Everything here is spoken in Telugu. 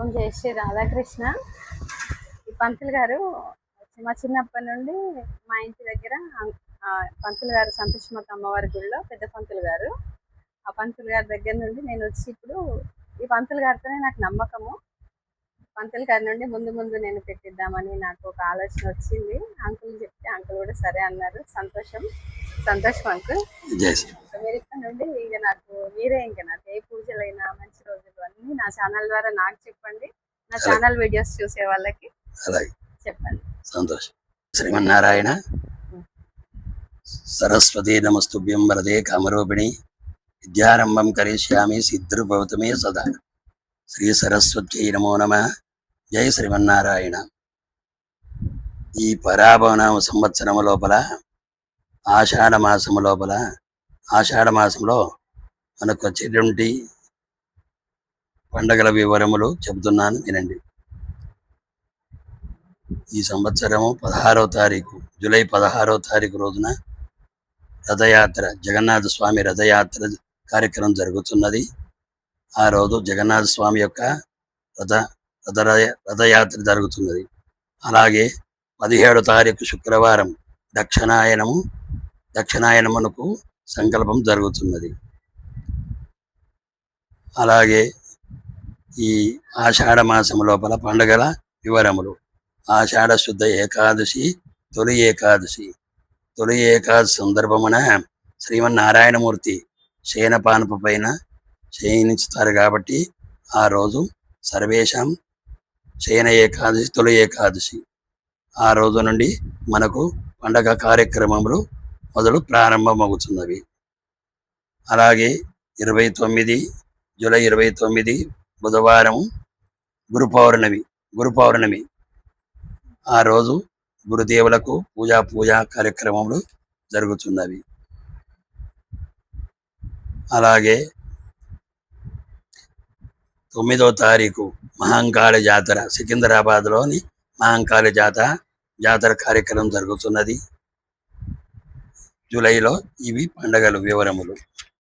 ఓం జయ శ్రీ రాధాకృష్ణ. ఈ పంతులు గారు మా చిన్నప్పటి నుండి మా ఇంటి దగ్గర పంతులు గారు సంతోషమత అమ్మవారి గుడిలో పెద్ద పంతులు గారు. ఆ పంతులు గారి దగ్గర నుండి నేను వచ్చి ఇప్పుడు ఈ పంతులు గారితోనే నాకు నమ్మకము. పంతులు గారి నుండి ముందు ముందు నేను పెట్టిద్దామని నాకు ఒక ఆలోచన వచ్చింది. అంకుల్ చెప్తే అంకుల్ కూడా సరే అన్నారు. సంతోషం అంకుల్. మీరు ఇక్కడ నుండి ఇక నాకు మీరే ఇంకా నాకు ఏ పూజలైనా మంచి రోజులు అన్ని నా ఛానల్ ద్వారా నాకు చెప్పండి. నా ఛానల్ వీడియోస్ చూసే వాళ్ళకి చెప్పండి. సంతోషం. శ్రీమన్నారాయణ. సరస్వతి నమస్తుభ్యం వరదే కామరూపిణి విద్యారంభం కరిష్యామి సిద్ధిర్భవతమే సదా. శ్రీ సరస్వత్యై నమో నమః. జై శ్రీమన్నారాయణ. ఈ పరాభవన సంవత్సరం లోపల ఆషాఢ మాసంలో మనకు వచ్చేటువంటి పండగల వివరములు చెబుతున్నాను, వినండి. ఈ సంవత్సరము 16వ తారీఖు జూలై 16వ తారీఖు రోజున రథయాత్ర, జగన్నాథ స్వామి రథయాత్ర కార్యక్రమం జరుగుతున్నది. ఆ రోజు జగన్నాథ స్వామి యొక్క రథయాత్ర జరుగుతున్నది. అలాగే 17వ తారీఖు శుక్రవారం దక్షిణాయనమునకు సంకల్పం జరుగుతున్నది. అలాగే ఈ ఆషాఢ మాసం లోపల పండుగల వివరములు. ఆషాఢ శుద్ధ ఏకాదశి, తొలి ఏకాదశి సందర్భమున శ్రీమన్నారాయణమూర్తి శయనపానపు పైన శయనిస్తారు కాబట్టి ఆ రోజు సర్వేషాం శయన ఏకాదశి, తొలి ఏకాదశి. ఆ రోజు నుండి మనకు పండగ కార్యక్రమములు ప్రారంభమవుతున్నవి. అలాగే జూలై 29 బుధవారం గురు పౌర్ణమి. ఆ రోజు గురుదేవులకు పూజా కార్యక్రమములు జరుగుతున్నవి. అలాగే 9వ తారీఖు మహంకాళి జాతర, సికింద్రాబాద్లోని మహంకాళి జాతర కార్యక్రమం జరుగుతున్నది. జూలైలో ఇవి పండగలు వివరములు.